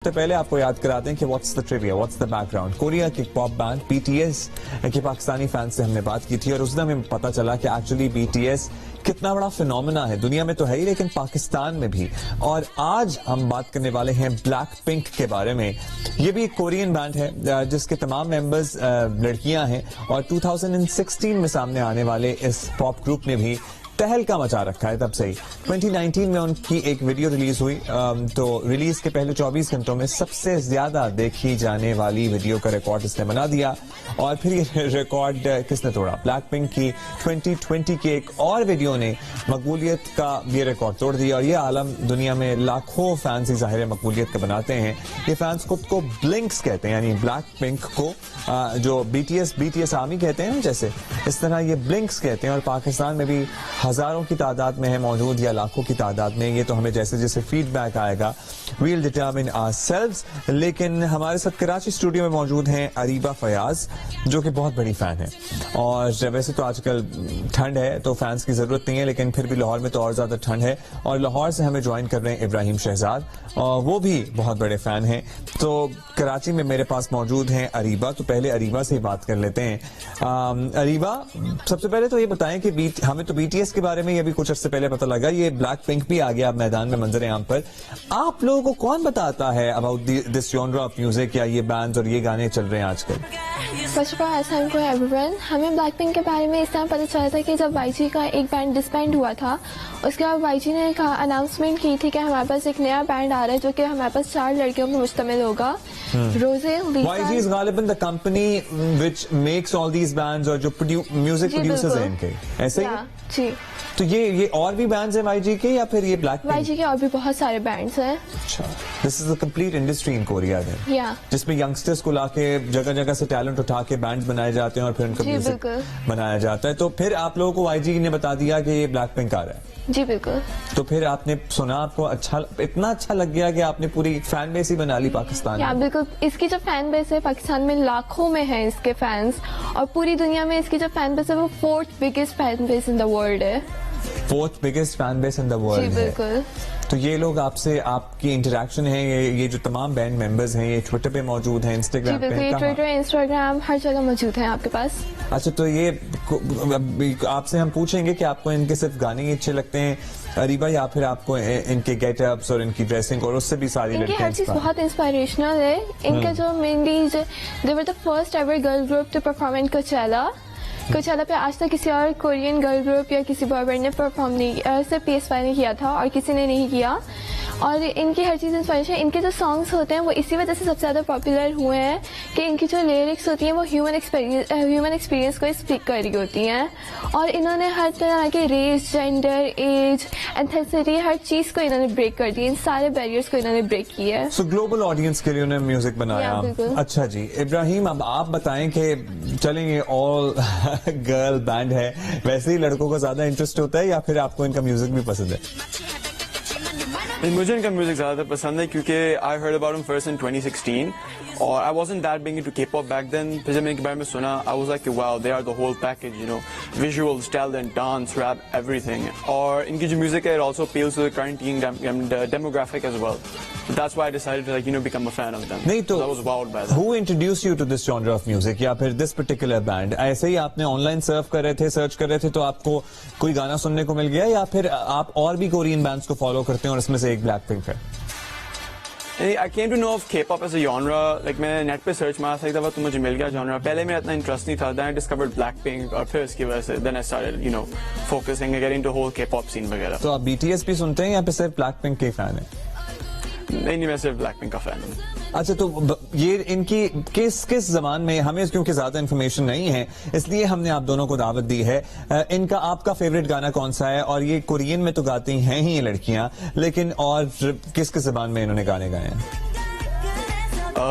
तो पहले आपको याद कराते हैं कि what's the trivia, what's the background. Korea के पॉप बैंड बीटीएस के पाकिस्तानी फैंस से हमने बात की थी और उस दिन हमें पता चला कि एक्चुअली बीटीएस कितना बड़ा फिनोमेना है, दुनिया में तो है ही लेकिन पाकिस्तान में भी। और आज हम बात करने वाले हैं ब्लैक पिंक के बारे में। ये भी एक कोरियन बैंड है जिसके तमाम मेंबर्स लड़कियां हैं और 2016 में सामने आने वाले इस पॉप ग्रुप ने भी तहलका मचा रखा है तब से ही। 2019 में उनकी एक वीडियो रिलीज हुई तो रिलीज के पहले 24 घंटों में सबसे ज्यादा देखी जाने वाली वीडियो का रिकॉर्ड इसने बना दिया। और फिर ये रिकॉर्ड किसने तोड़ा? ब्लैक पिंक की 2020 की एक और वीडियो ने मकबूलियत का ये रिकॉर्ड तोड़ दिया। और ये आलम दुनिया में लाखों फैंस ही जाहिर है मकबूलियत का बनाते हैं। ये फैंस खुद को ब्लिंक्स कहते हैं, यानी ब्लैक पिंक को जो बीटीएस आर्मी कहते हैं ना, जैसे इस तरह ये ब्लिंक्स कहते हैं। और पाकिस्तान में भी हजारों की तादाद में है मौजूद या लाखों की तादाद में। ये तो हमें जैसे जैसे फीडबैक आएगा वील डिटरमिन आवरसेल्व्स। लेकिन हमारे साथ कराची स्टूडियो में मौजूद हैं अरीबा फयाज जो कि बहुत बड़ी फैन है। और वैसे तो आजकल ठंड है तो फैंस की जरूरत नहीं है, लेकिन फिर भी लाहौर में तो और ज्यादा ठंड है। और लाहौर से हमें ज्वाइन कर रहे हैं इब्राहिम शहजाद और वो भी बहुत बड़े फैन हैं। तो कराची में मेरे पास मौजूद हैं अरीबा। तो पहले अरीबा से ही बात कर लेते हैं। अरीबा, सबसे पहले तो ये बताएं कि हमें तो बीटीएस के बारे में ये भी कुछ अर्से पहले पता लगा, ये ब्लैक पिंक भी आ गया अब मैदान में मंजर आम पर। आप लोगों को कौन बताता है about this genre of music, या ये बैंड्स और ये गाने चल रहे हैं आजकल? फर्स्ट ऑफ ऑल अस्सलाम वालेकुम एवरीवन। हमें ब्लैक पिंक के बारे में इस तरह पता चला था कि जब वाईजी का एक बैंड डिसबैंड हुआ था, उसके बाद वाईजी ने कहा अनाउंसमेंट की थी कि हमारे पास एक नया बैंड आ रहा है जो कि हमारे पास 4 लड़कियों पर मुश्तमिल होगा। रोजे, वाईजी इज गालिबन the company which makes all these bands और जो म्यूजिक प्रोड्यूसर्स हैं इनके, ऐसे ही जी। तो ये और भी बैंड्स हैं वाईजी के या फिर ये ब्लैक पिंक? वाईजी के और भी बहुत सारे बैंड्स हैं। अच्छा, this is a complete industry in Korea then, या जिसमें यंगस्टर्स को लाके जगह जगह से टैलेंट उठा के बैंड बनाए जाते हैं और फिर उनका म्यूजिक बनाया जाता है। तो फिर आप लोगों को वाईजी ने बता दिया कि ये ब्लैक पिंक आ रहा है? जी बिल्कुल। तो फिर आपने सुना, आपको इतना अच्छा लग गया कि आपने पूरी फैन बेस ही बना ली पाकिस्तान में? बिल्कुल। इसकी जो फैन बेस है पाकिस्तान में लाखों में है इसके फैंस, और पूरी दुनिया में इसकी जो फैन बेस है वो 4th biggest fan base in the world है। 4th biggest fan base in the world. जी बिल्कुल। तो ये लोग आपसे आपकी इंटरेक्शन है, ये जो तमाम बैंड मेंबर्स हैं ये ट्विटर पे मौजूद हैं, इंस्टाग्राम पे? ट्विटर, इंस्टाग्राम, हर जगह मौजूद है आपके पास। अच्छा, तो ये आपसे हम पूछेंगे कि आपको इनके सिर्फ गाने ही अच्छे लगते हैं अरीबा, या फिर आपको इनके गेटअप्स और इनकी ड्रेसिंग और उससे भी सारी इनकी हर चीज बहुत इंस्पिरेशनल है। इनका जो mainly they were the first ever girl group to perform in Coachella पे आज तक किसी और कोरियन गर्ल ग्रुप या किसी बॉय बैंड ने परफॉर्म नहीं किया, सिर्फ PSY ने किया था और किसी ने नहीं किया। और इनकी हर चीज़ इंस्पिरेशन, इनके जो सॉन्ग्स होते हैं वो इसी वजह से सबसे ज़्यादा पॉपुलर हुए हैं कि इनकी जो लिरिक्स होती हैं वो ह्यूमन एक्सपीरियंस को स्पीक कर रही होती हैं। और इन्होंने हर तरह के रेस, जेंडर, एज, एथनिसिटी, हर चीज़ को इन्होंने ब्रेक कर दिया। इन सारे बैरियर्स को इन्होंने ब्रेक किया है। सो ग्लोबल ऑडियंस के लिए उन्होंने म्यूजिक बनाया। अच्छा जी, इब्राहिम, अब आप बताएं कि चलें ये ऑल गर्ल बैंड है, वैसे ही लड़कों को ज्यादा इंटरेस्ट होता है या फिर आपको इनका म्यूजिक भी पसंद है? मुझे इनका म्यूजिक ज्यादा पसंद है क्योंकि I heard about him first in 2016 और I wasn't that big into K-pop back then. फिर जब मैंने इनके बारे में सुना I was like wow, they are the whole package, you know, visuals, talent, dance, rap, everything. और इनकी जो म्यूजिक है it also appeals to the current young demographic as well. That's why I decided to, like, you know, become a fan of them. नहीं तो I was wowed by that. Who introduced you to this genre of music या फिर this particular band? ऐसे ही आपने online search कर रहे थे तो आपको कोई गाना सुनने को मिल गया, या फिर आप और भी कोरियन बैंड्स को फॉलो करते हैं और इसमें से एक ब्लैक पिंक है? I came to know of K-pop as a genre. Like, मैं नेट पे सर्च मारा था एक दफा तो मुझे मिल गया genre. पहले मेरा इतना इंटरेस्ट नहीं था. Then I discovered Blackpink और फिर इसकी वजह से then I started, you know, focusing and getting into whole K-pop scene वगैरह. तो आप BTS भी सुनते हैं या फिर सिर्फ ब्लैक पिंक के फैन है? नहीं, मैं सिर्फ ब्लैकपिंक का फैन हूँ। अच्छा, तो ये इनकी किस जबान में, हमें क्योंकि ज्यादा इन्फॉर्मेशन नहीं है इसलिए हमने आप दोनों को दावत दी है। इनका आपका फेवरेट गाना कौन सा है? और ये कोरियन में तो गाती हैं ही ये लड़कियां, लेकिन और किस जबान में इन्होंने गाने गाए हैं?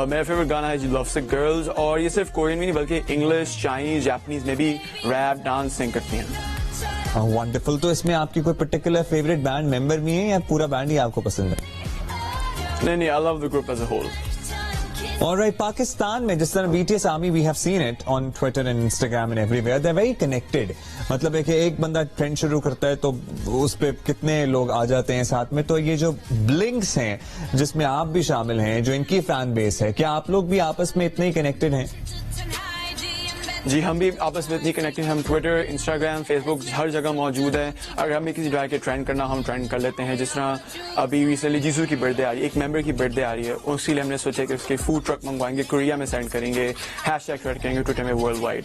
मेरा फेवरेट गाना है लव सिक गर्ल्स, और ये सिर्फ कोरियन में नहीं बल्कि इंग्लिश, चाइनीज, जापानीज में भी रैप, डांस, सिंग करती हैं। वंडरफुल। तो इसमें आपकी कोई पर्टिकुलर फेवरेट बैंड मेंबर भी है या पूरा बैंड ही आपको पसंद है? नहीं, I love the group as a whole. Alright, Pakistan में जिस तरह BTS army we have seen it on Twitter and Instagram and everywhere, they are very connected. मतलब है कि एक बंदा ट्रेंड शुरू करता है तो उस पे कितने लोग आ जाते हैं साथ में. तो ये जो ब्लिंक्स हैं जिसमें आप भी शामिल हैं, जो इनकी फैन बेस है, क्या आप लोग भी आपस में इतने ही कनेक्टेड हैं? जी, हम भी आपस में इतनी कनेक्टेड. हम ट्विटर, इंस्टाग्राम, फेसबुक हर जगह मौजूद हैं. अगर हमें किसी ड्राइव के ट्रेंड करना, हम ट्रेंड कर लेते हैं. जिस तरह अभी रिसेंटली जीसू की बर्थडे आ रही है, एक मेंबर की बर्थडे आ रही है, उसके लिए हमने सोचा कि उसके फूड ट्रक मंगवाएंगे, कोरिया में सेंड करेंगे, हैशटैग शेयर करेंगे ट्विटर में वर्ल्ड वाइड.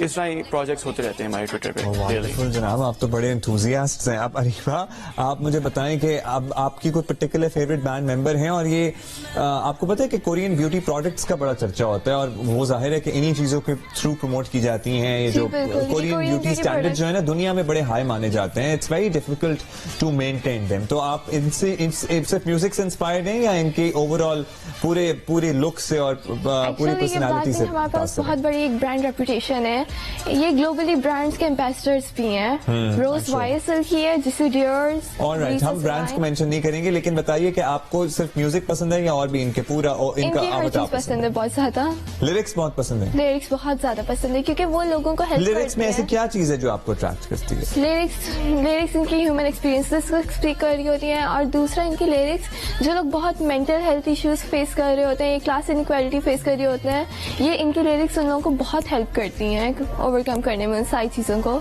इस तरह प्रोजेक्ट्स होते रहते हैं हमारे ट्विटर पे. जनाब, आप तो बड़े एंथुजियास्ट हैं. आप अरीबा, आप मुझे बताएं कि अब आपकी कोई पर्टिकुलर फेवरेट बैंड मेंबर हैं? और ये आपको पता है कि कोरियन ब्यूटी प्रोडक्ट्स का बड़ा चर्चा होता है और वो जाहिर है कि इन्हीं चीजों के थ्रू प्रमोट की जाती हैं. ये जो कोरियन ब्यूटी स्टैंडर्ड जो है ना, दुनिया में बड़े हाई माने जाते हैं. It's very difficult to maintain them. तो आप इनसे सिर्फ म्यूजिक से इंस्पायर्ड हैं या इनकी ओवरऑल पूरे लुक से और पूरी पर्सनालिटी से? हमारे पास बहुत बड़ी एक ब्रांड रेपुटेशन है. ये ग्लोबली ब्रांड्स के एम्बेसडर्स भी हैं. रोज वाइसल की है, जिसू डियोर्स. ऑलराइट, हम ब्रांड्स को मेंशन नहीं करेंगे, लेकिन बताइए कि आपको सिर्फ म्यूजिक पसंद है या और भी इनके पूरा इनका हर चीज पसंद है? बहुत ज्यादा. लिरिक्स बहुत पसंद है? लिरिक्स बहुत ज्यादा पसंद है क्योंकि वो लोगों को हेल्प करते हैं. लिरिक्स में ऐसी क्या चीज है जो आपको अट्रैक्ट करती है? लिरिक्स इनकी ह्यूमन एक्सपीरियंसेस को स्पीक कर रही होती हैं. और दूसरा इनकी लिरिक्स जो लोग बहुत मेंटल हेल्थ इश्यूज फेस कर रहे होते हैं, क्लास इनइक्वालिटी फेस कर रहे होते हैं, ये इनकी लिरिक्स उन लोगों को बहुत हेल्प करती हैं ओवरकम करने में उन सारी चीजों को.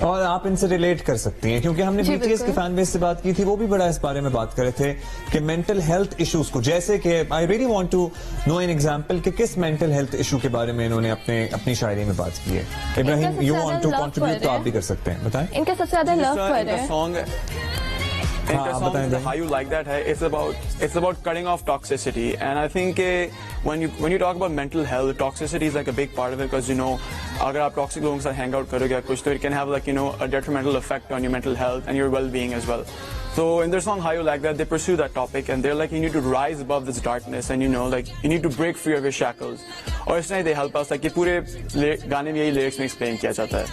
और आप इनसे रिलेट कर सकती हैं क्योंकि हमने BTS की फैन बेस से बात की थी, वो भी बड़ा इस बारे में बात कर रहे थे कि मेंटल हेल्थ इश्यूज को, जैसे कि I really want to know an example कि किस मेंटल हेल्थ इशू के बारे में इन्होंने अपनी शायरी में बात की है. Ibrahim, you want to contribute तो आप भी कर सकते हैं, बताएं. इनका सबसे ज्यादा लव पर है. How you like that? It's about cutting off toxicity, and I think when you talk about mental health, toxicity is like a big part of it because अगर आप toxic लोगों के साथ hang out करोगे या कुछ तो it can have like a detrimental effect on your mental health and your well-being as well. So in their song How You Like That, they pursue that topic and they're like you need to rise above this darkness and like you need to break free of your shackles. और इस तरह they help us like ये पूरे गाने में यही lyrics में explain किया जाता है.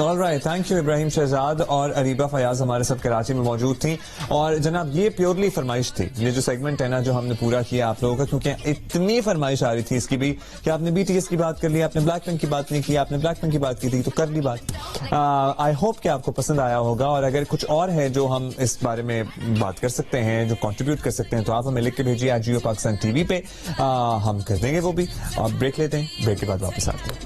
All right, thank you Ibrahim Shahzad और अरीबा फयाज हमारे साथ कराची में मौजूद थी. और जनाब, ये प्योरली फरमाइश थी, ये जो सेगमेंट है ना जो हमने पूरा किया आप लोगों का, क्योंकि इतनी फरमाइश आ रही थी इसकी भी कि आपने BTS की बात कर ली, आपने ब्लैकपिंक की बात नहीं की, आपने ब्लैकपिंक की बात की थी तो कर ली बात. आई होप कि आपको पसंद आया होगा. और अगर कुछ और है जो हम इस बारे में बात कर सकते हैं, जो कंट्रीब्यूट कर सकते हैं, तो आप हमें लिख के भेजिए जियो पाकिस्तान TV पे. हम कर देंगे वो भी. आप ब्रेक लेते हैं, ब्रेक के बाद वापस आते हैं.